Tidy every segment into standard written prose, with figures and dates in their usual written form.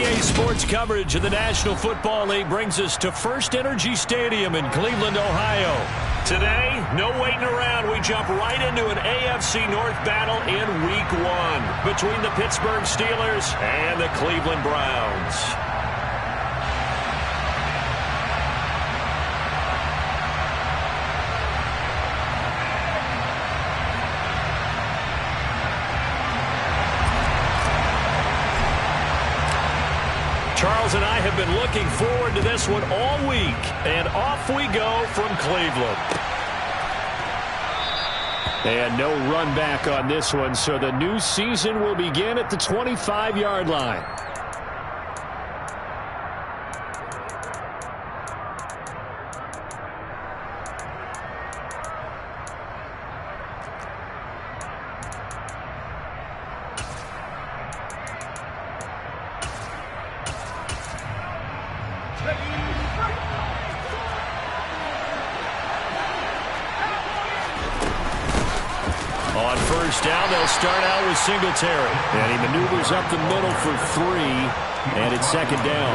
NBA sports coverage of the National Football League brings us to First Energy Stadium in Cleveland, Ohio. Today, no waiting around. We jump right into an AFC North battle in Week 1 between the Pittsburgh Steelers and the Cleveland Browns. Charles and I have been looking forward to this one all week, and off we go from Cleveland. And no run back on this one, so the new season will begin at the 25-yard line. On first down, they'll start out with Singletary. And he maneuvers up the middle for 3, and it's second down.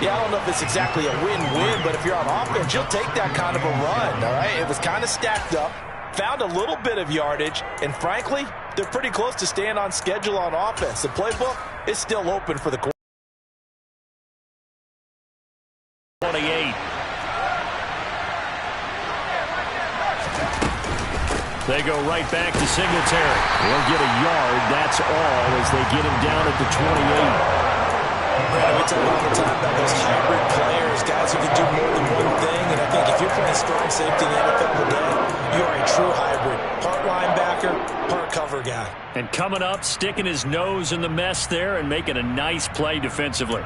Yeah, I don't know if it's exactly a win-win, but if you're on offense, you'll take that kind of a run, all right? It was kind of stacked up, found a little bit of yardage, and frankly, they're pretty close to staying on schedule on offense. The playbook is still open for the quarterback. 28. They go right back to Singletary. He'll get a yard, that's all, as they get him down at the 28. Brandon, we talk all the time about those hybrid players, guys who can do more than one thing, and I think if you're playing strong safety in the NFL today, you are a true hybrid. Part linebacker, part cover guy. And coming up, sticking his nose in the mess there and making a nice play defensively.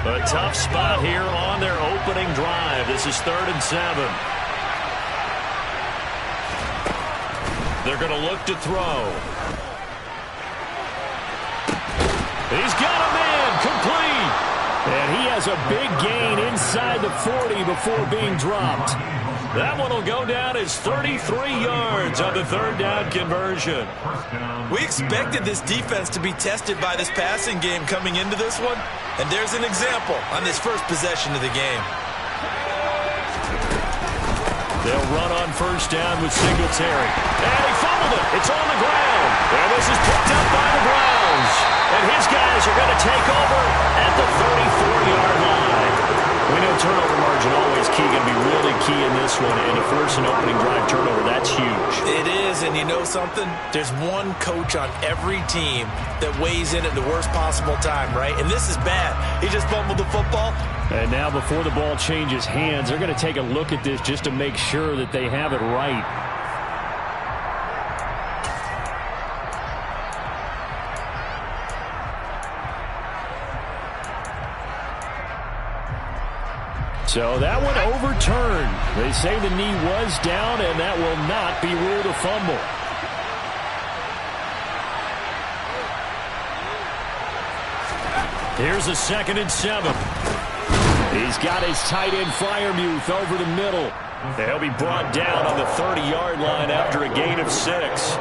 A tough spot here on their opening drive. This is 3rd and 7. They're going to look to throw. He's got a man complete. And he has a big gain inside the 40 before being dropped. That one will go down as 33 yards on the 3rd down conversion. We expected this defense to be tested by this passing game coming into this one, and there's an example on this first possession of the game. They'll run on first down with Singletary. And he fumbled it. It's on the ground. And this is picked up by the Browns. And his guys are going to take over at the 34-yard line. We know turnover margin always key, going to be really key in this one. And to force an opening drive turnover, that's huge. It is, and you know something? There's one coach on every team that weighs in at the worst possible time, right? And this is bad. He just fumbled the football. And now before the ball changes hands, they're going to take a look at this just to make sure that they have it right. So that one overturned. They say the knee was down, and that will not be ruled a fumble. Here's a 2nd and 7. He's got his tight end Freiermuth over the middle. They'll be brought down on the 30-yard line after a gain of 6.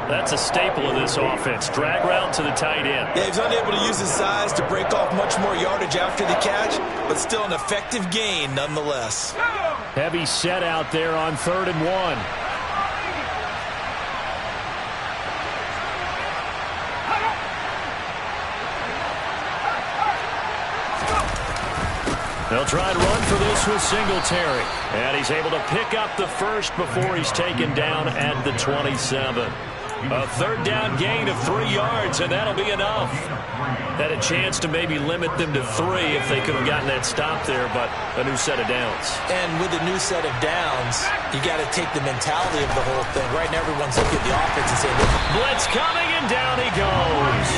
That's a staple of this offense. Drag route to the tight end. Yeah, he's unable to use his size to break off much more yardage after the catch, but still an effective gain nonetheless. Heavy set out there on 3rd and 1. They'll try and run for this with Singletary. And he's able to pick up the first before he's taken down at the 27. A 3rd down gain of 3 yards, and that'll be enough. Had a chance to maybe limit them to 3 if they could have gotten that stop there, but a new set of downs. And with a new set of downs, you got to take the mentality of the whole thing. Right now, everyone's looking at the offense and saying, blitz coming, and down he goes.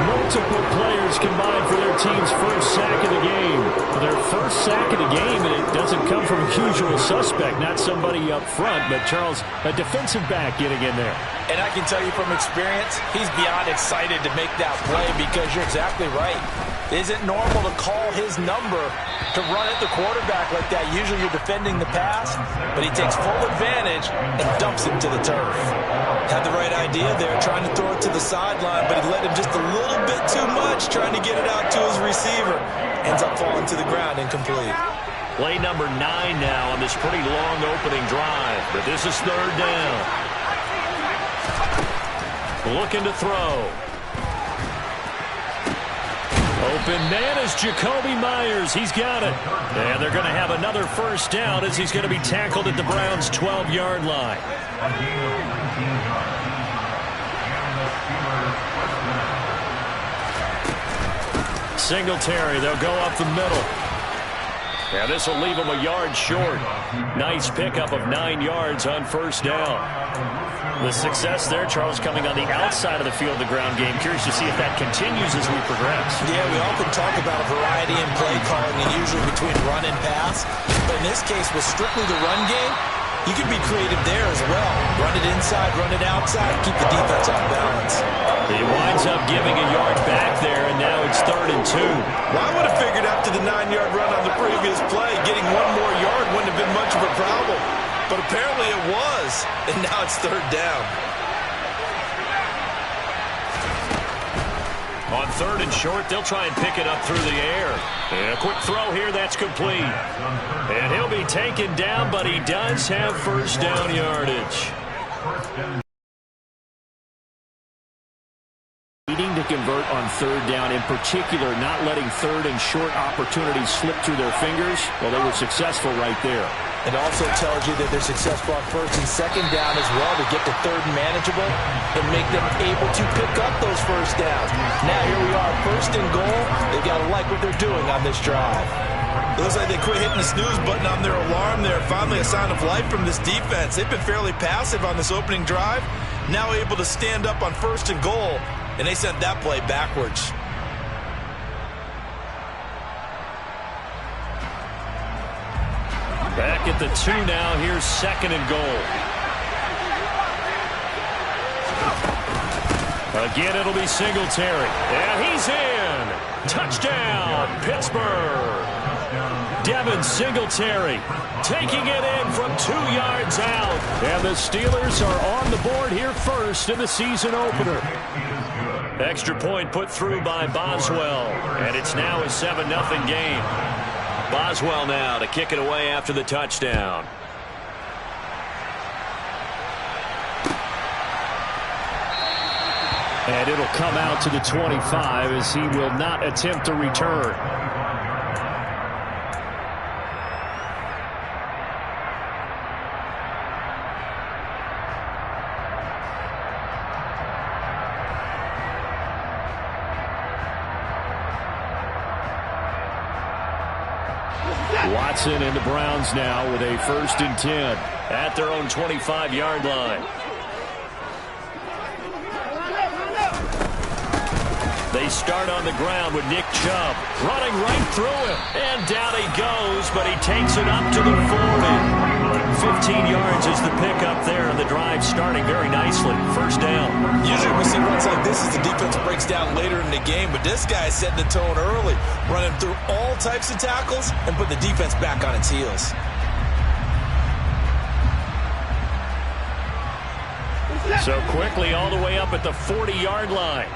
Multiple players combined for their team's first sack of the game. Their first sack of the game, and it doesn't come from a usual suspect, not somebody up front, but Charles, a defensive back getting in there. and I can tell you from experience, he's beyond excited to make that play because you're exactly right. Isn't normal to call his number to run at the quarterback like that. Usually you're defending the pass, but he takes full advantage and dumps him to the turf. Had the right idea there, trying to throw it to the sideline, but he led him just a little bit too much, trying to get it out to his receiver. Ends up falling to the ground, incomplete. Play number 9 now on this pretty long opening drive, but this is third down. Looking to throw. Open man is Jacoby Myers. He's got it. And they're going to have another first down as he's going to be tackled at the Browns' 12-yard line. Singletary, they'll go up the middle. Yeah, this will leave him a yard short. Nice pickup of 9 yards on first down. The success there, Charles, coming on the outside of the field, the ground game. Curious to see if that continues as we progress. Yeah, we often talk about a variety in play calling and usually between run and pass. But in this case, with strictly the run game, you can be creative there as well. Run it inside, run it outside, keep the defense off balance. He winds up giving a yard back there, and now it's 3rd and 2. Well, I would have figured after the 9-yard run on the previous play, getting 1 more yard wouldn't have been much of a problem. But apparently it was, and now it's 3rd down. On 3rd and short, they'll try and pick it up through the air. And a quick throw here, that's complete. And he'll be taken down, but he does have first down yardage. Needing to convert on 3rd down, in particular, not letting 3rd and short opportunities slip through their fingers. Well, they were successful right there. It also tells you that they're successful on 1st and 2nd down as well to get to 3rd and manageable and make them able to pick up those first downs. Now here we are, 1st and goal. They've got to like what they're doing on this drive. Looks like they quit hitting the snooze button on their alarm there. Finally a sign of life from this defense. They've been fairly passive on this opening drive. Now able to stand up on 1st and goal, and they sent that play backwards. Back at the 2 now. Here's 2nd and goal. Again, it'll be Singletary. And he's in. Touchdown, Pittsburgh. Devin Singletary taking it in from 2 yards out. And the Steelers are on the board here first in the season opener. Extra point put through by Boswell. And it's now a 7-0 game. Boswell now to kick it away after the touchdown. And it'll come out to the 25 as he will not attempt to return. Watson and the Browns now with a 1st and 10 at their own 25-yard line. They start on the ground with Nick Chubb running right through him. And down he goes, but he takes it up to the 40. 15 yards is the pickup there, and the drive starting very nicely. First down. Usually we see runs like this as the defense breaks down later in the game, but this guy is setting the tone early, running through all types of tackles and put the defense back on its heels. So quickly all the way up at the 40-yard line.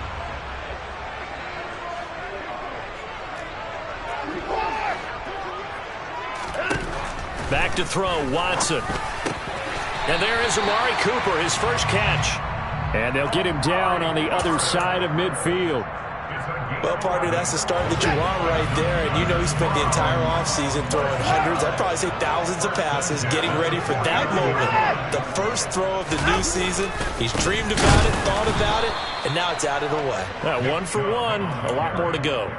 Back to throw, Watson. And there is Amari Cooper, his first catch. And they'll get him down on the other side of midfield. Well, partner, that's the start that you want right there. And you know he spent the entire offseason throwing hundreds, I'd probably say thousands of passes, getting ready for that moment. The first throw of the new season. He's dreamed about it, thought about it, and now it's out of the way. 1 for 1, a lot more to go.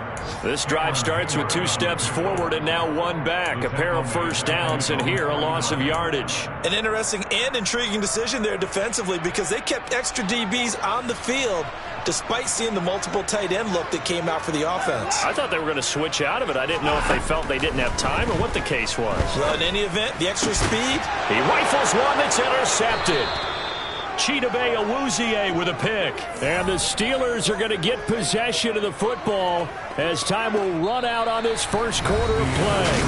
This drive starts with 2 steps forward and now 1 back. A pair of first downs, and here a loss of yardage. An interesting and intriguing decision there defensively because they kept extra DBs on the field despite seeing the multiple tight end look that came out for the offense. I thought they were going to switch out of it. I didn't know if they felt they didn't have time or what the case was. Well, in any event, the extra speed. He rifles one that's intercepted. Chidobe Awuzie with a pick. And the Steelers are going to get possession of the football as time will run out on this first quarter of play.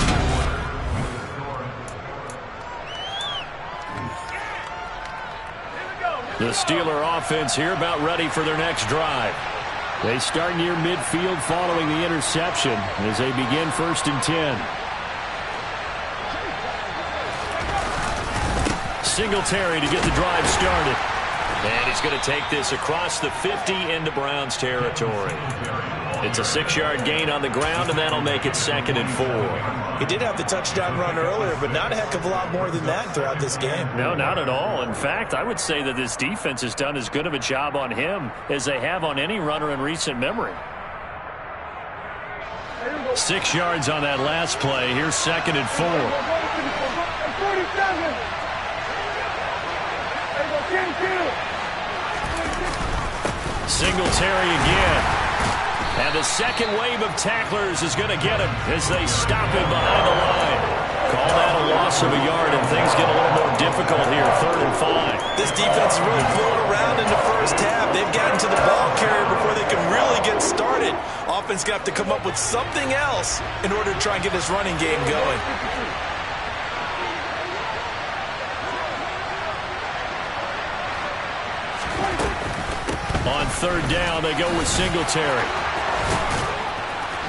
The Steeler offense here about ready for their next drive. They start near midfield following the interception as they begin 1st and 10. Singletary to get the drive started. And he's going to take this across the 50 into Browns territory. It's a 6-yard gain on the ground, and that'll make it 2nd and 4. He did have the touchdown run earlier, but not a heck of a lot more than that throughout this game. No, not at all. In fact, I would say that this defense has done as good of a job on him as they have on any runner in recent memory. 6 yards on that last play. Here's 2nd and 4. Singletary again. And the second wave of tacklers is going to get him as they stop him behind the line. Call that a loss of a yard, and things get a little more difficult here, 3rd and 5. This defense is really floating around in the first half. They've gotten to the ball carrier before they can really get started. Offense got to come up with something else in order to try and get this running game going. On 3rd down, they go with Singletary.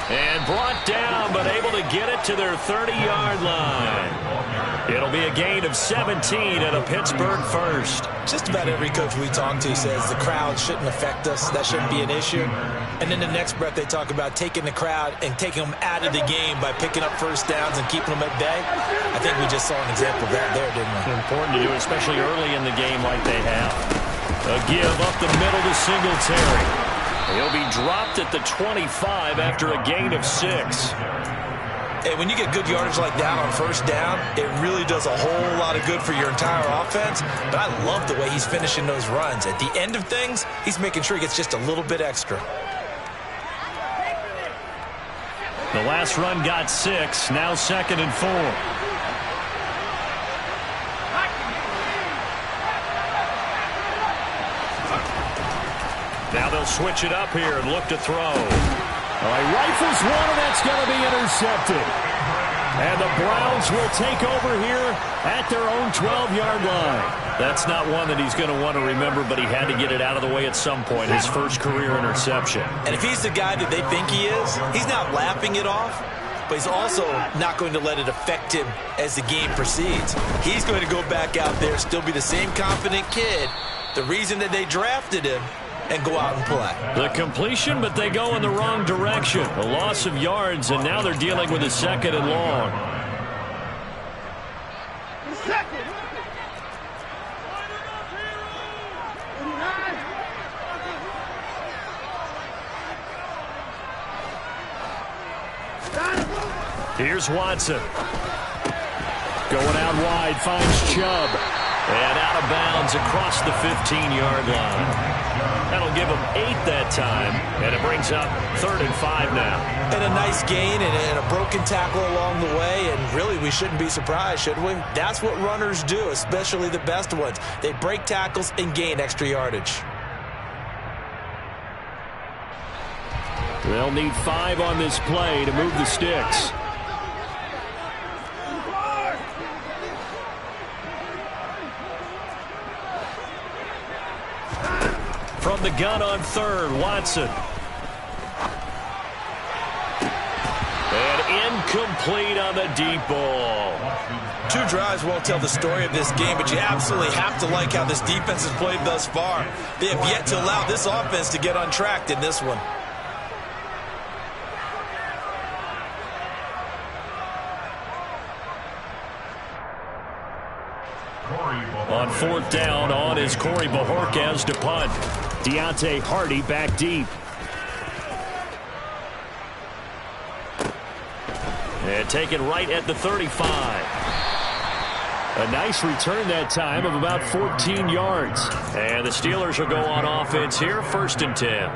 And brought down, but able to get it to their 30-yard line. It'll be a gain of 17 and a Pittsburgh first. Just about every coach we talk to says the crowd shouldn't affect us. That shouldn't be an issue. And in the next breath, they talk about taking the crowd and taking them out of the game by picking up first downs and keeping them at bay. I think we just saw an example of that there, didn't we? Important to do, especially early in the game like they have. A give up the middle to Singletary. He'll be dropped at the 25 after a gain of 6. Hey, when you get good yardage like that on 1st down, it really does a whole lot of good for your entire offense. But I love the way he's finishing those runs. At the end of things, he's making sure he gets just a little bit extra. The last run got 6, now 2nd and 4. Now they'll switch it up here and look to throw. All right, rifles one, and that's going to be intercepted. And the Browns will take over here at their own 12-yard line. That's not one that he's going to want to remember, but he had to get it out of the way at some point, his first career interception. And if he's the guy that they think he is, he's not laughing it off, but he's also not going to let it affect him as the game proceeds. He's going to go back out there, still be the same confident kid, the reason that they drafted him, and go out and play. The completion, but they go in the wrong direction. A loss of yards, and now they're dealing with a 2nd and long. Here's Watson. Going out wide, finds Chubb. And out of bounds across the 15-yard line. That'll give them 8 that time, and it brings up 3rd and 5 now. And a nice gain and a broken tackle along the way, and really we shouldn't be surprised, should we? That's what runners do, especially the best ones. They break tackles and gain extra yardage. They'll need 5 on this play to move the sticks. From the gun on 3rd, Watson. And incomplete on the deep ball. 2 drives won't tell the story of this game, but you absolutely have to like how this defense has played thus far. They have yet to allow this offense to get untracked in this one. On 4th down, on is Corey Bojorquez to punt. Deontay Hardy back deep. And taken right at the 35. A nice return that time of about 14 yards. And the Steelers will go on offense here, 1st and 10.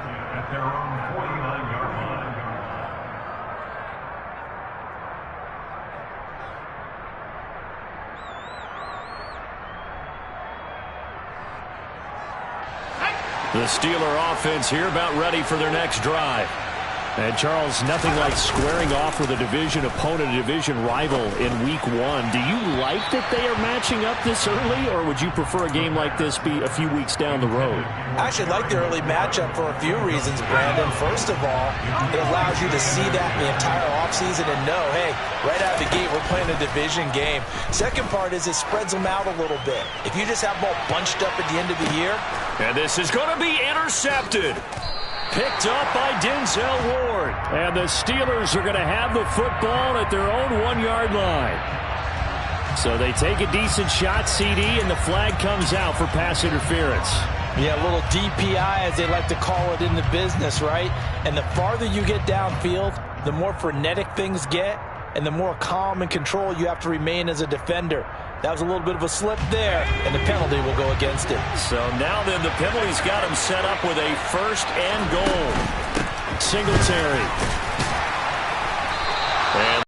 The Steeler offense here about ready for their next drive. And, Charles, nothing like squaring off with a division opponent, a division rival in Week 1. Do you like that they are matching up this early, or would you prefer a game like this be a few weeks down the road? I actually like the early matchup for a few reasons, Brandon. First of all, it allows you to see that in the entire offseason and know, hey, right out of the gate, we're playing a division game. Second part is it spreads them out a little bit. If you just have them all bunched up at the end of the year. And this is going to be intercepted. Picked up by Denzel Ward. And the Steelers are going to have the football at their own 1-yard line. So they take a decent shot, CD, and the flag comes out for pass interference. Yeah, a little DPI, as they like to call it in the business, right? And the farther you get downfield, the more frenetic things get, and the more calm and control you have to remain as a defender. That was a little bit of a slip there, and the penalty will go against it. So now then, the penalty's got him set up with a 1st and goal. Singletary. And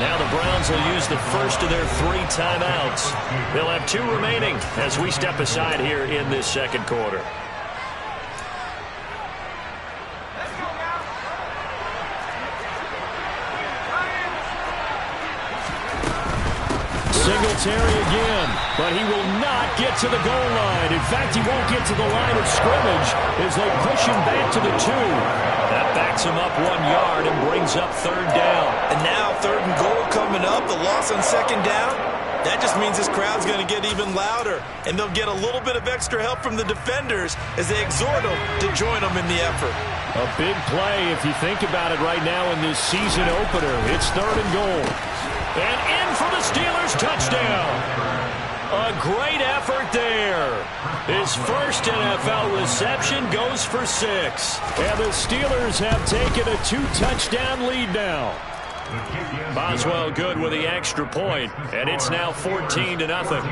now the Browns will use the first of their 3 timeouts. They'll have 2 remaining as we step aside here in this second quarter. Singletary again, but he will not get to the goal line. In fact, he won't get to the line of scrimmage as they push him back to the 2. That backs him up 1 yard and brings up 3rd down. And now 3rd and goal coming up, the loss on 2nd down. That just means this crowd's going to get even louder, and they'll get a little bit of extra help from the defenders as they exhort them to join them in the effort. A big play if you think about it right now in this season opener. It's 3rd and goal. And in for the Steelers, touchdown. A great effort there. His first NFL reception goes for 6. And the Steelers have taken a 2-touchdown lead now. Boswell good with the extra point, and it's now 14-0.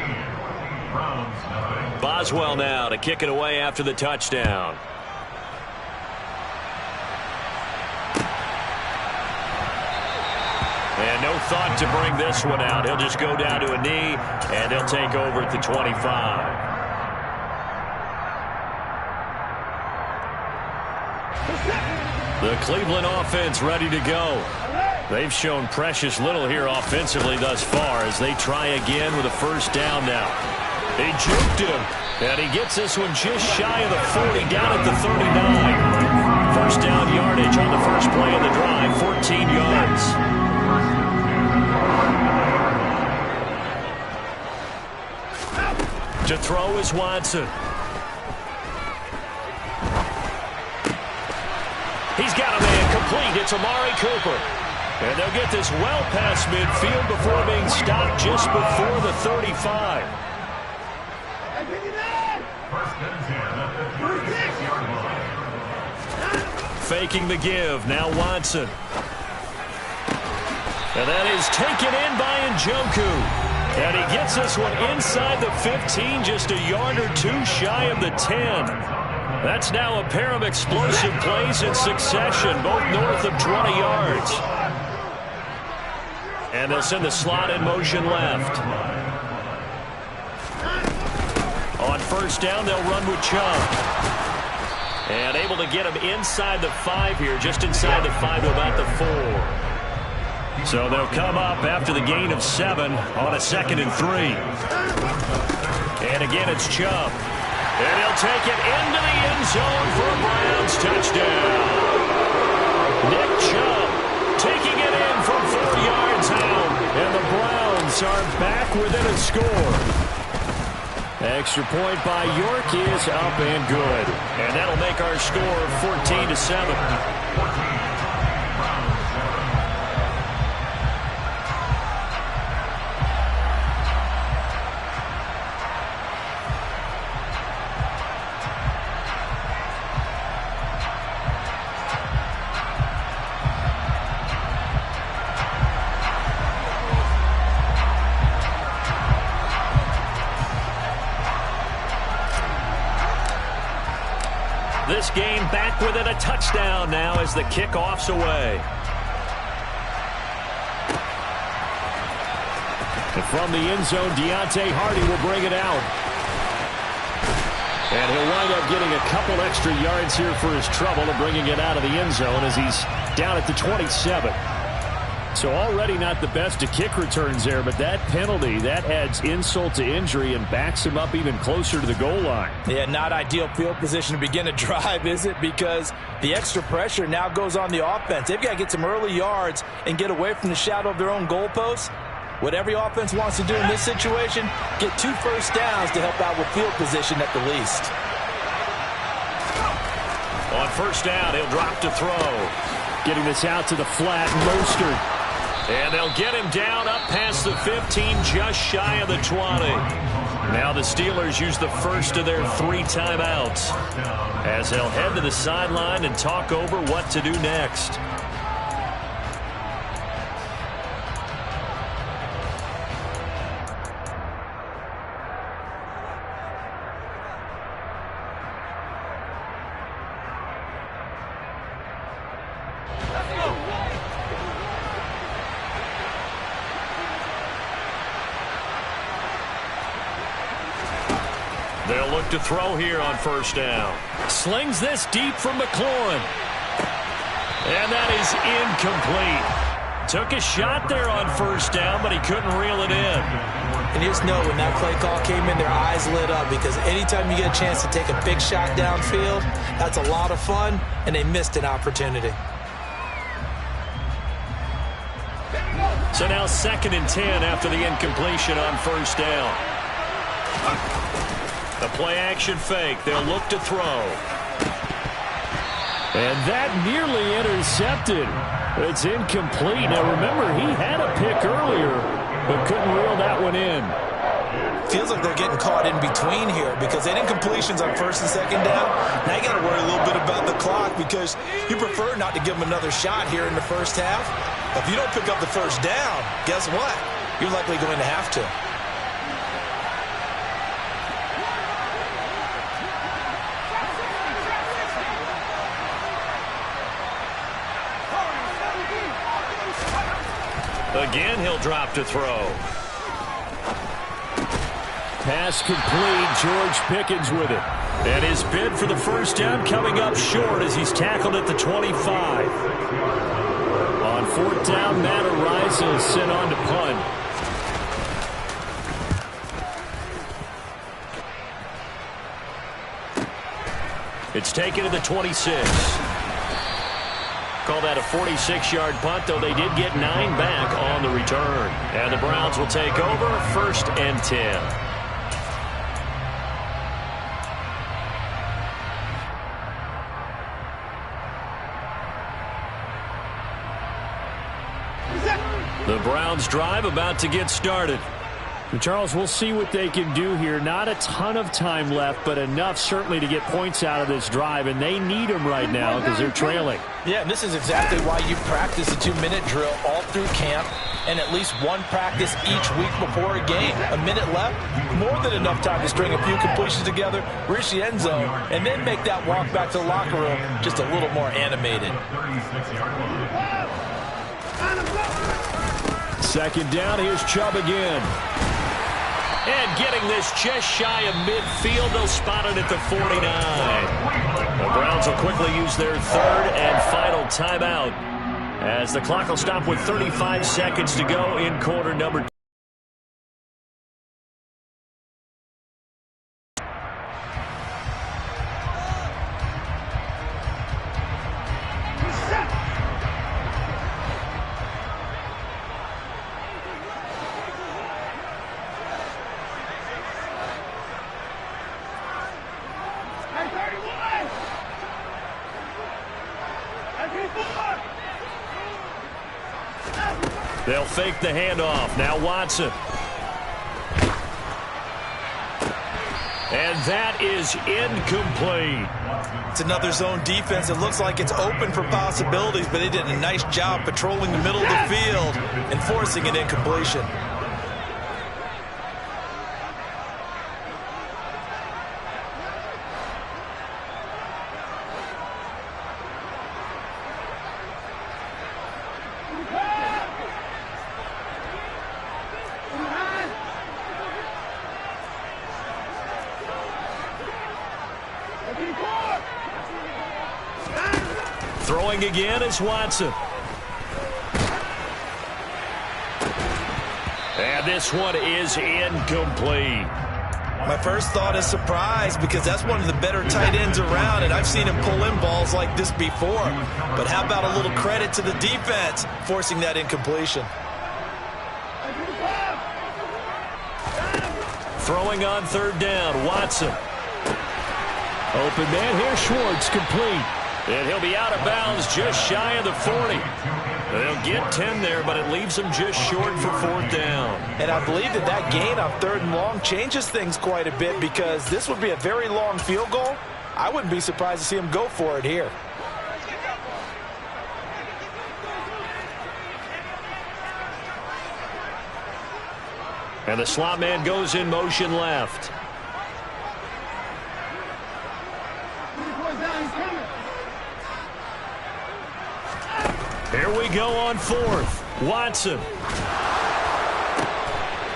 Boswell now to kick it away after the touchdown. And no thought to bring this one out. He'll just go down to a knee, and they'll take over at the 25. The Cleveland offense ready to go. They've shown precious little here offensively thus far as they try again with a 1st down now. They juked him, and he gets this one just shy of the 40 down at the 39. 1st down yardage on the first play of the drive, 14 yards. To throw is Watson. He's got a man complete. It's Amari Cooper. And they'll get this well past midfield before being stopped just before the 35. Faking the give. Now Watson. And that is taken in by Njoku. And he gets this one inside the 15, just a yard or 2 shy of the 10. That's now a pair of explosive plays in succession, both north of 20 yards. And they'll send the slot in motion left. On 1st down, they'll run with Chubb. And able to get him inside the 5 here, just inside the 5 to about the 4. So they'll come up after the gain of 7 on a 2nd and 3. And again, it's Chubb. And he'll take it into the end zone for a Browns touchdown. Nick Chubb taking it in from 4 yards out. And the Browns are back within a score. Extra point by York is up and good. And that'll make our score 14-7. This game back within a touchdown now as the kickoff's away. And from the end zone, Deontay Hardy will bring it out. And he'll wind up getting a couple extra yards here for his trouble and bringing it out of the end zone as he's down at the 27. So already not the best of kick returns there, but that penalty, that adds insult to injury and backs him up even closer to the goal line. Yeah, not ideal field position to begin a drive, is it? Because the extra pressure now goes on the offense. They've got to get some early yards and get away from the shadow of their own goalposts. What every offense wants to do in this situation, get 2 first downs to help out with field position at the least. On first down, he'll drop to throw. Getting this out to the flat, Mostert. And they'll get him down up past the 15, just shy of the 20. Now the Steelers use the first of their 3 timeouts as they'll head to the sideline and talk over what to do next. They'll look to throw here on first down. Slings this deep from McLaurin. And that is incomplete. Took a shot there on first down, but he couldn't reel it in. And you just know when that play call came in, their eyes lit up, because anytime you get a chance to take a big shot downfield, that's a lot of fun, and they missed an opportunity. So now 2nd and 10 after the incompletion on first down. The play-action fake. They'll look to throw. And that nearly intercepted. It's incomplete. Now, remember, he had a pick earlier, but couldn't reel that one in. Feels like they're getting caught in between here because they didn't completions on 1st and 2nd down. Now you got to worry a little bit about the clock because you prefer not to give them another shot here in the first half. If you don't pick up the first down, guess what? You're likely going to have to. Again, he'll drop to throw. Pass complete. George Pickens with it. And his bid for the first down coming up short as he's tackled at the 25. On 4th down, Matt Araiza is sent on to punt. It's taken to the 26. Call that a 46-yard punt, though they did get 9 back on the return. And the Browns will take over 1st and 10. The Browns drive about to get started. And Charles, we'll see what they can do here. Not a ton of time left, but enough certainly to get points out of this drive, and they need them right now because they're trailing. Yeah, and this is exactly why you practice a 2-minute drill all through camp and at least one practice each week before a game. A minute left, more than enough time to string a few completions together, reach the end zone, and then make that walk back to the locker room just a little more animated. 2nd down, here's Chubb again. And getting this just shy of midfield, they'll spot it at the 49. The Browns will quickly use their 3rd and final timeout as the clock will stop with 35 seconds to go in quarter number 2. They'll fake the handoff. Now Watson. And that is incomplete. It's another zone defense. It looks like it's open for possibilities, but they did a nice job patrolling the middle of the field and forcing an incompletion. Throwing again is Watson. And this one is incomplete. My first thought is surprise because that's one of the better tight ends around, and I've seen him pull in balls like this before. But how about a little credit to the defense forcing that incompletion? Throwing on third down, Watson. Open man here, Schwartz, complete. And he'll be out of bounds just shy of the 40. They'll get 10 there, but it leaves them just short for fourth down. And I believe that gain on third and long changes things quite a bit because this would be a very long field goal. I wouldn't be surprised to see him go for it here. And the slot man goes in motion left. Here we go on fourth. Watson.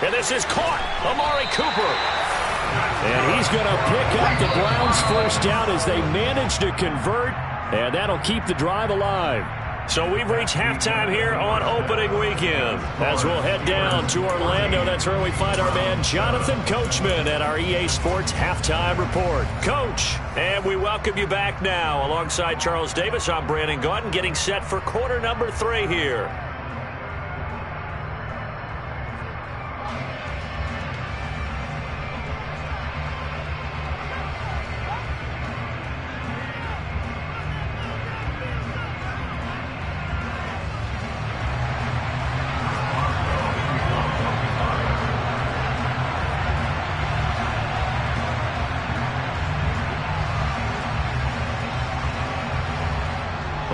And this is caught. Amari Cooper. And he's going to pick up the Browns' first down as they manage to convert. And that'll keep the drive alive. So we've reached halftime here on opening weekend. As we'll head down to Orlando, that's where we find our man Jonathan Coachman at our EA Sports Halftime Report. Coach, and we welcome you back now. Alongside Charles Davis, I'm Brandon Gaudin, getting set for quarter number 3 here.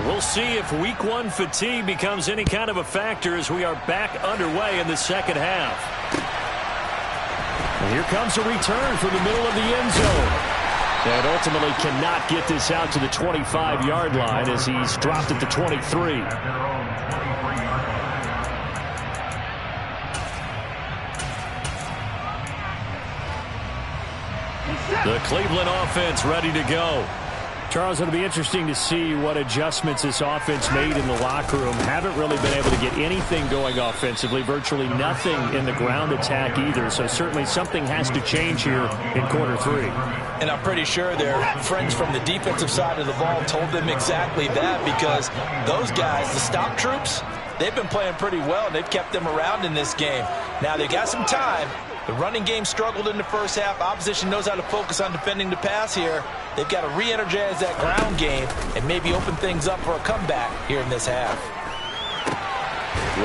We'll see if week 1 fatigue becomes any kind of a factor as we are back underway in the second half. And here comes a return from the middle of the end zone. And ultimately cannot get this out to the 25-yard line as he's dropped at the 23. The Cleveland offense ready to go. Charles, it'll be interesting to see what adjustments this offense made in the locker room. Haven't really been able to get anything going offensively, virtually nothing in the ground attack either. So certainly something has to change here in quarter 3. And I'm pretty sure their friends from the defensive side of the ball told them exactly that because those guys, the stop troops, they've been playing pretty well, and they've kept them around in this game. Now, they got some time. The running game struggled in the first half. Opposition knows how to focus on defending the pass here. They've got to re-energize that ground game and maybe open things up for a comeback here in this half.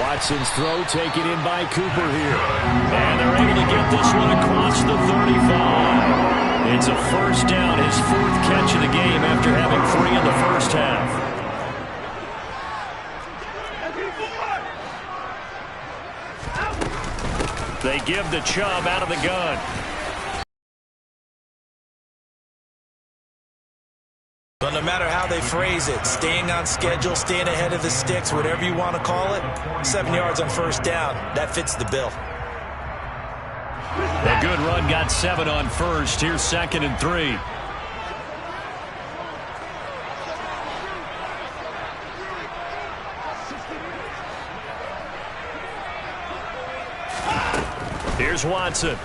Watson's throw taken in by Cooper here. And they're able to get this one across the 35. It's a first down, his 4th catch of the game after having 3 in the first half. They give the Chubb out of the gun. But no matter how they phrase it, staying on schedule, staying ahead of the sticks, whatever you want to call it, 7 yards on first down, that fits the bill. A good run got 7 on first. Here's 2nd and 3. Here's Watson.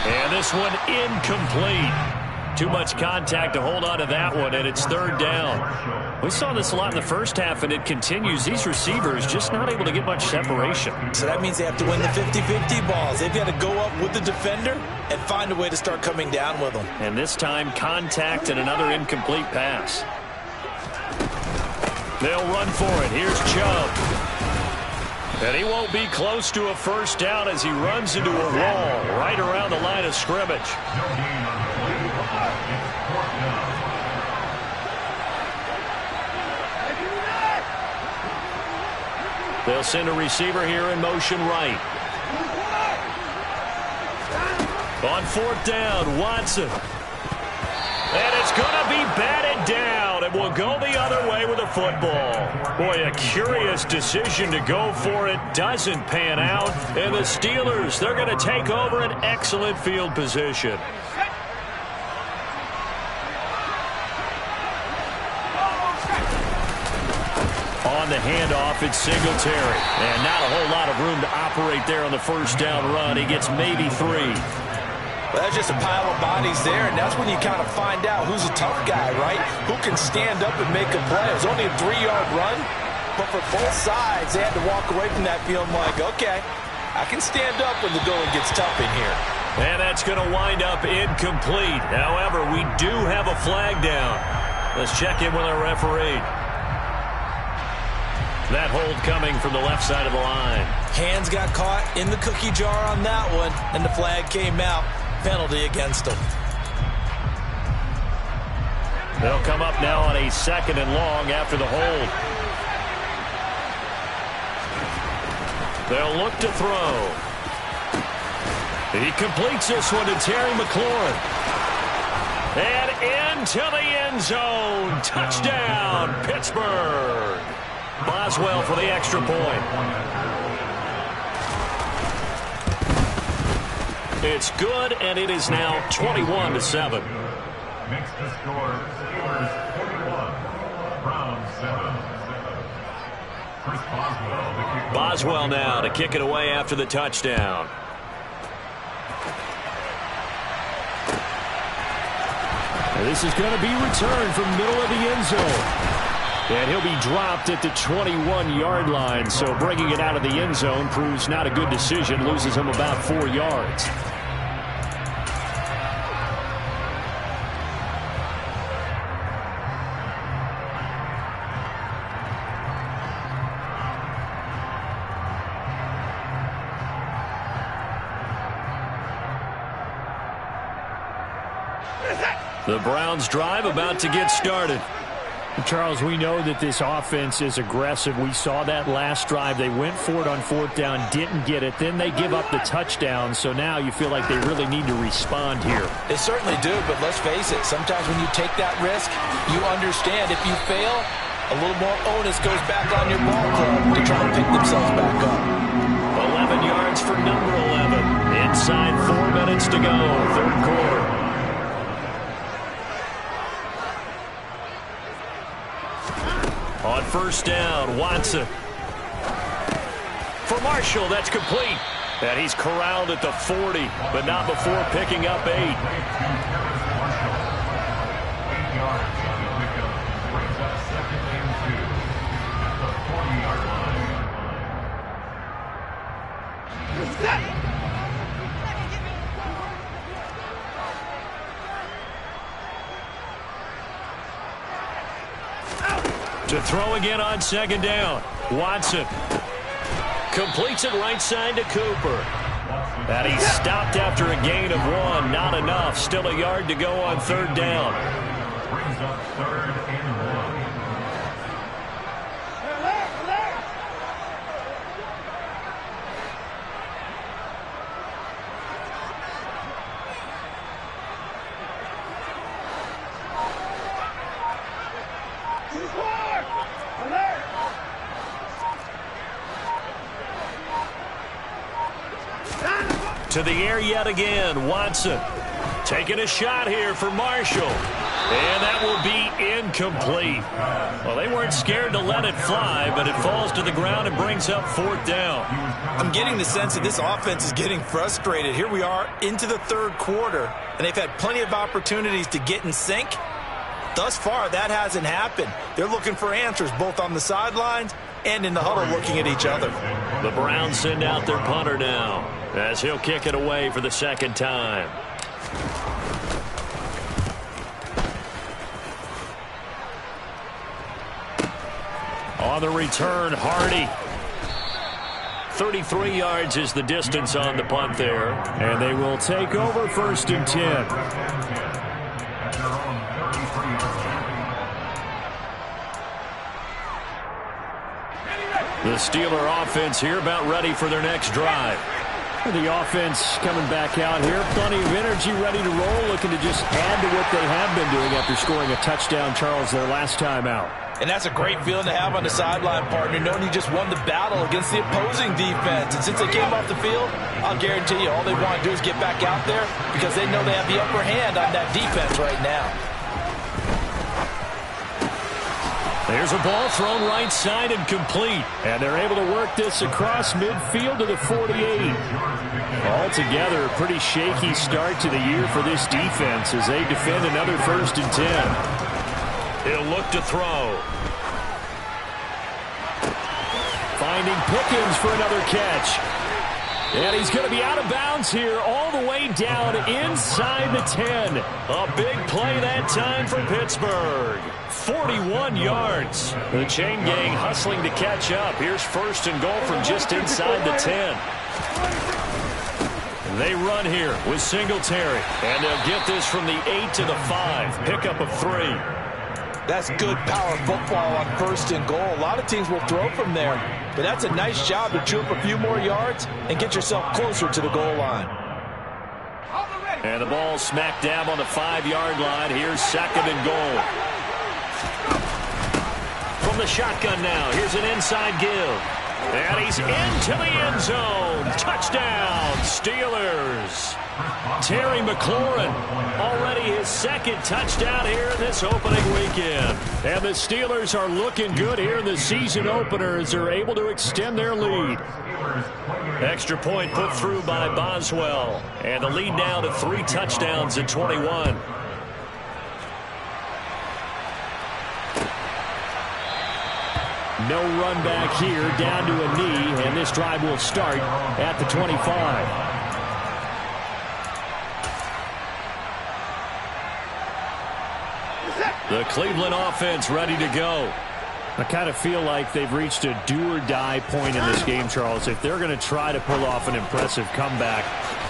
And this one incomplete. Too much contact to hold on to that one, and it's 3rd down. We saw this a lot in the first half, and it continues. These receivers just not able to get much separation. So that means they have to win the 50-50 balls. They've got to go up with the defender and find a way to start coming down with them. And this time, contact and another incomplete pass. They'll run for it. Here's Chubb. And he won't be close to a first down as he runs into a wall right around the line of scrimmage. They'll send a receiver here in motion right. On 4th down, Watson. And it's going to be batted down, and will go the other way with a football. Boy, a curious decision to go for it. Doesn't pan out. And the Steelers, they're going to take over an excellent field position. the handoff. It's Singletary. And not a whole lot of room to operate there on the first down run. He gets maybe 3. Well, that's just a pile of bodies there, and that's when you kind of find out who's a tough guy, right? Who can stand up and make a play. It was only a 3-yard run, but for both sides, they had to walk away from that feeling like, okay, I can stand up when the going gets tough in here. And that's going to wind up incomplete. However, we do have a flag down. Let's check in with our referee. That hold coming from the left side of the line. Hands got caught in the cookie jar on that one, and the flag came out. Penalty against them. They'll come up now on a 2nd and long after the hold. They'll look to throw. He completes this one to Terry McLaurin. And into the end zone. Touchdown, Pittsburgh. Boswell for the extra point. It's good, and it is now 21-7. Makes the score Steelers 41, Browns 7. Chris Boswell to kick. Boswell now to kick it away after the touchdown. This is going to be returned from middle of the end zone. And he'll be dropped at the 21-yard line. So bringing it out of the end zone proves not a good decision. Loses him about 4 yards. The Browns drive about to get started. Charles, we know that this offense is aggressive. We saw that last drive. They went for it on 4th down, didn't get it. Then they give up the touchdown. So now you feel like they really need to respond here. They certainly do, but let's face it. Sometimes when you take that risk, you understand if you fail, a little more onus goes back on your ball club to try and pick themselves back up. 11 yards for number 11. Inside 4 minutes to go, 3rd quarter. On 1st down, Watson. For Marshall, that's complete. And he's corralled at the 40, but not before picking up 8. 8 yards on the pickup. Brings up 2nd and 2 at the 40-yard line. To throw again on 2nd down. Watson completes it right side to Cooper. And he's stopped after a gain of 1. Not enough. Still a yard to go on 3rd down. Brings up 3rd and 1. To the air yet again. Watson taking a shot here for Marshall. And that will be incomplete. Well, they weren't scared to let it fly, but it falls to the ground and brings up 4th down. I'm getting the sense that this offense is getting frustrated. Here we are into the 3rd quarter, and they've had plenty of opportunities to get in sync. Thus far, that hasn't happened. They're looking for answers both on the sidelines and in the huddle looking at each other. The Browns send out their punter now as he'll kick it away for the 2nd time. On the return, Hardy. 33 yards is the distance on the punt there. And they will take over 1st and 10. The Steeler offense here about ready for their next drive. The offense coming back out here. Plenty of energy, ready to roll, looking to just add to what they have been doing after scoring a touchdown, Charles, their last time out. And that's a great feeling to have on the sideline, partner, knowing you just won the battle against the opposing defense. And since they came off the field, I'll guarantee you all they want to do is get back out there because they know they have the upper hand on that defense right now. There's a ball thrown right side and complete. And they're able to work this across midfield to the 48. Altogether, a pretty shaky start to the year for this defense as they defend another 1st and 10. He'll look to throw. Finding Pickens for another catch. And he's going to be out of bounds here all the way down inside the 10. A big play that time for Pittsburgh. 41 yards. The chain gang hustling to catch up. Here's 1st and goal from just inside the 10. They run here with Singletary. And they'll get this from the 8 to the 5. Pickup of 3. That's good power football on 1st and goal. A lot of teams will throw from there, but that's a nice job to chew up a few more yards and get yourself closer to the goal line. And the ball smack dab on the 5-yard line. Here's 2nd and goal. From the shotgun now, here's an inside give. And he's into the end zone. Touchdown, Steelers. Terry McLaurin, already his 2nd touchdown here in this opening weekend. And the Steelers are looking good here in the season opener as they're able to extend their lead. Extra point put through by Boswell. And the lead now to 3 touchdowns at 21. No run back here, down to a knee, and this drive will start at the 25. The Cleveland offense ready to go. I kind of feel like they've reached a do-or-die point in this game, Charles. If they're going to try to pull off an impressive comeback,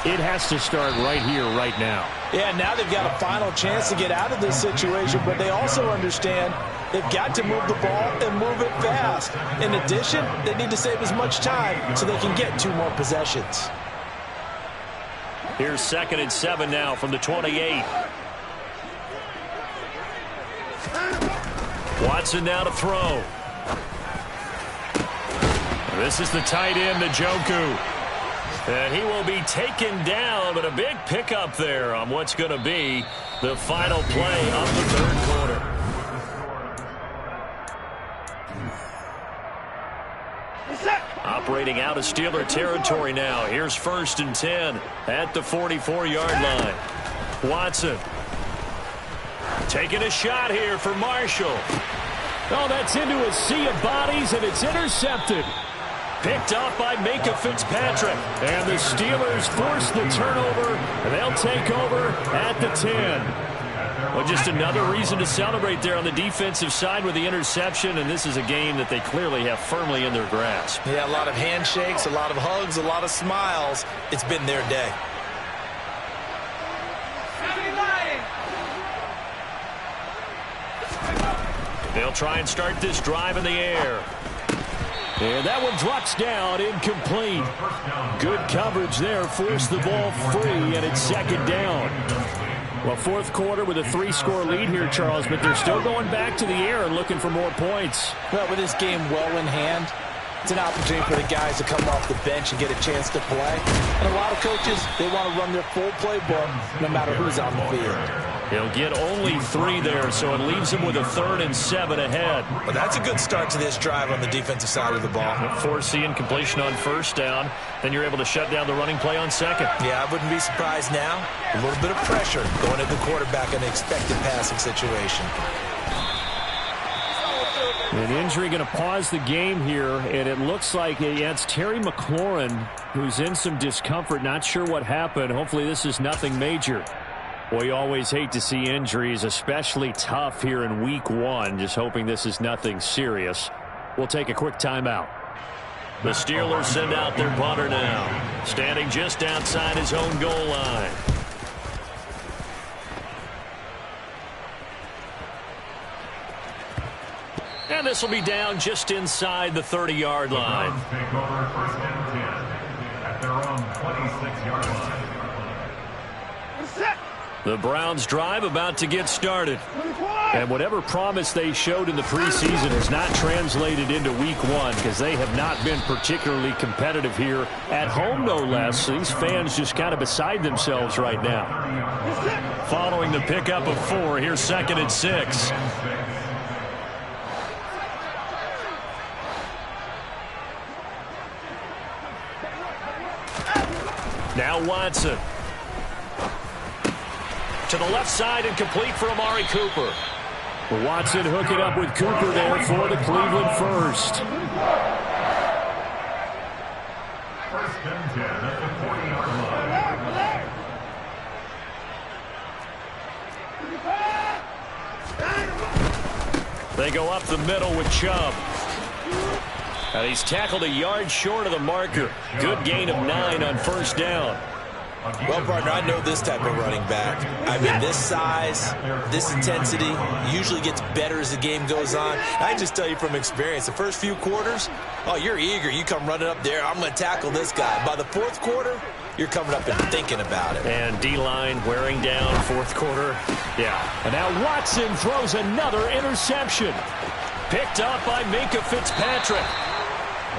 it has to start right here, right now. Yeah, now they've got a final chance to get out of this situation, but they also understand they've got to move the ball and move it fast. In addition, they need to save as much time so they can get 2 more possessions. Here's 2nd and 7 now from the 28. Watson now to throw. This is the tight end, Njoku. And he will be taken down, but a big pickup there on what's going to be the final play of the 3rd quarter. Operating out of Steeler territory now. Here's 1st and 10 at the 44-yard line. Watson taking a shot here for Marshall. Oh, that's into a sea of bodies, and it's intercepted. Picked up by Minkah Fitzpatrick. And the Steelers force the turnover, and they'll take over at the 10. Well, just another reason to celebrate there on the defensive side with the interception, and this is a game that they clearly have firmly in their grasp. Yeah, a lot of handshakes, a lot of hugs, a lot of smiles. It's been their day. They'll try and start this drive in the air. And that one drops down, incomplete. Good coverage there, forced the ball free, and it's 2nd down. Well, 4th quarter with a 3-score lead here, Charles, but they're still going back to the air and looking for more points. Well, with this game well in hand, it's an opportunity for the guys to come off the bench and get a chance to play. And a lot of coaches, they want to run their full playbook no matter who's on the field. He'll get only 3 there, so it leaves him with a 3rd and 7 ahead. Well, that's a good start to this drive on the defensive side of the ball. Forcing completion on 1st down. Then you're able to shut down the running play on 2nd. Yeah, I wouldn't be surprised now. A little bit of pressure going at the quarterback in an expected passing situation. An injury going to pause the game here, and it looks like it's Terry McLaurin who's in some discomfort. Not sure what happened. Hopefully this is nothing major. Well, you always hate to see injuries, especially tough here in week 1. Just hoping this is nothing serious. We'll take a quick timeout. The Steelers send out their punter now, standing just outside his own goal line. And this will be down just inside the 30-yard line. The Browns take over 1st and 10 at their own 26-yard line. The Browns drive about to get started. And whatever promise they showed in the preseason has not translated into week 1 because they have not been particularly competitive here at home, no less. So these fans just kind of beside themselves right now. Following the pickup of 4, here's 2nd and 6. Now Watson. To the left side and complete for Amari Cooper. Watson hooking up with Cooper there for the Cleveland first. First and 10 at the 40-yard line. They go up the middle with Chubb. And he's tackled a yard short of the marker. Good gain of 9 on first down. Well, partner, I know this type of running back. I mean, this size, this intensity usually gets better as the game goes on. I can just tell you from experience, the first few quarters, oh, you're eager. You come running up there, I'm going to tackle this guy. By the fourth quarter, you're coming up and thinking about it. And D-line wearing down fourth quarter. Yeah. And now Watson throws another interception. Picked up by Minkah Fitzpatrick.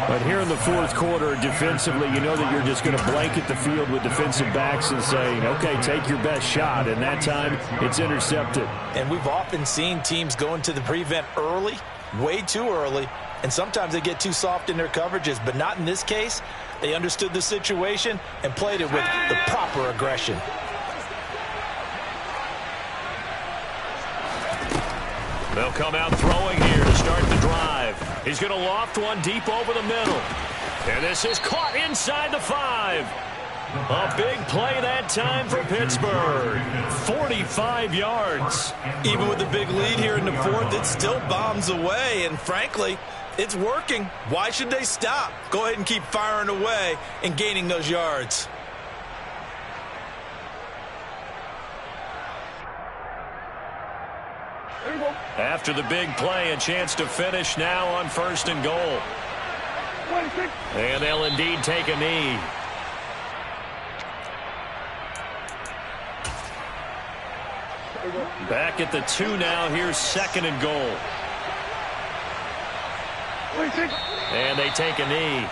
But here in the fourth quarter, defensively, you know that you're just going to blanket the field with defensive backs and say, okay, take your best shot. And that time, it's intercepted. And we've often seen teams go into the prevent early, way too early, and sometimes they get too soft in their coverages. But not in this case. They understood the situation and played it with the proper aggression. They'll come out throwing here to start the drive. He's going to loft one deep over the middle. And this is caught inside the 5. A big play that time for Pittsburgh. 45 yards. Even with the big lead here in the fourth, it still bombs away. And frankly, it's working. Why should they stop? Go ahead and keep firing away and gaining those yards. After the big play, a chance to finish now on first and goal. And they'll indeed take a knee. Back at the 2 now. Here's second and goal. And they take a knee.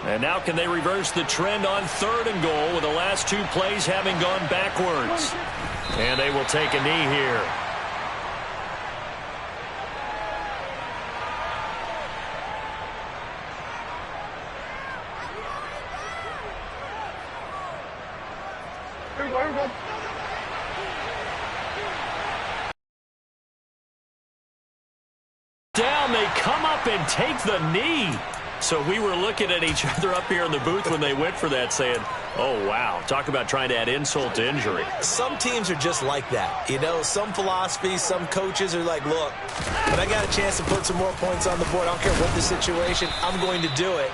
And now can they reverse the trend on third and goal with the last 2 plays having gone backwards? And they will take a knee here. Down, they come up and take the knee. So we were looking at each other up here in the booth when they went for that saying, oh, wow, talk about trying to add insult to injury. Some teams are just like that. You know, some philosophies, some coaches are like, look, when I got a chance to put some more points on the board, I don't care what the situation, I'm going to do it.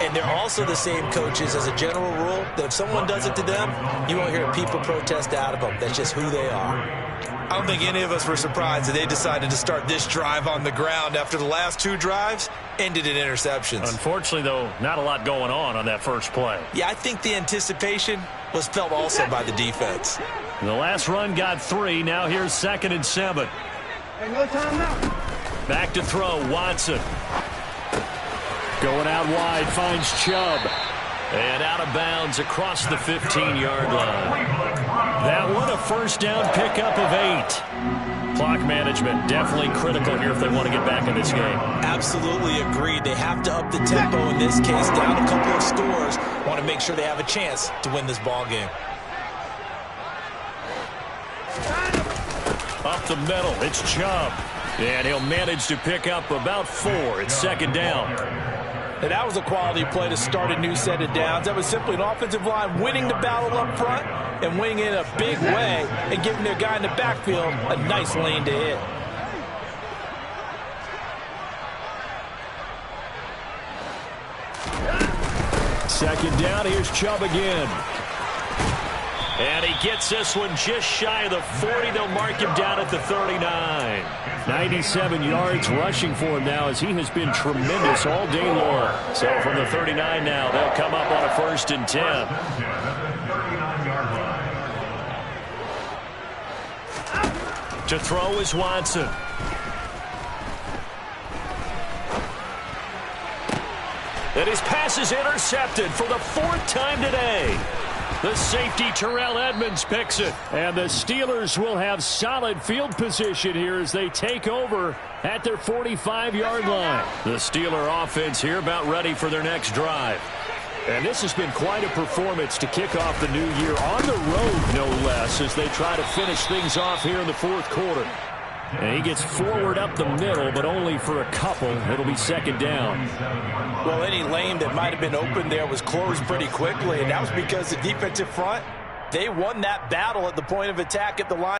And they're also the same coaches as a general rule that if someone does it to them, you won't hear people protest out of them. That's just who they are. I don't think any of us were surprised that they decided to start this drive on the ground after the last 2 drives ended in interceptions. Unfortunately, though, not a lot going on that first play. Yeah, I think the anticipation was felt also by the defense. The last run got 3. Now here's second and 7. No time now. Back to throw, Watson. Going out wide, finds Chubb. And out of bounds across the 15-yard line. That one a first down pickup of 8. Clock management definitely critical here if they want to get back in this game. Absolutely agreed. They have to up the tempo in this case, down a couple of scores. Want to make sure they have a chance to win this ball game. Up the middle, it's Chubb. And he'll manage to pick up about 4. It's second down. And that was a quality play to start a new set of downs. That was simply an offensive line winning the battle up front and winning in a big way and giving their guy in the backfield a nice lane to hit. Second down, here's Chubb again. And he gets this one just shy of the 40. They'll mark him down at the 39. 97 yards rushing for him now as he has been tremendous all day long. So from the 39 now, they'll come up on a first and 10. To throw is Watson. And his pass is intercepted for the fourth time today. The safety, Terrell Edmonds, picks it. And the Steelers will have solid field position here as they take over at their 45-yard line. The Steeler offense here about ready for their next drive. And this has been quite a performance to kick off the new year on the road, no less, as they try to finish things off here in the fourth quarter. And he gets forward up the middle, but only for a couple. It'll be second down. Well, any lane that might have been open there was closed pretty quickly, and that was because the defensive front, they won that battle at the point of attack at the line.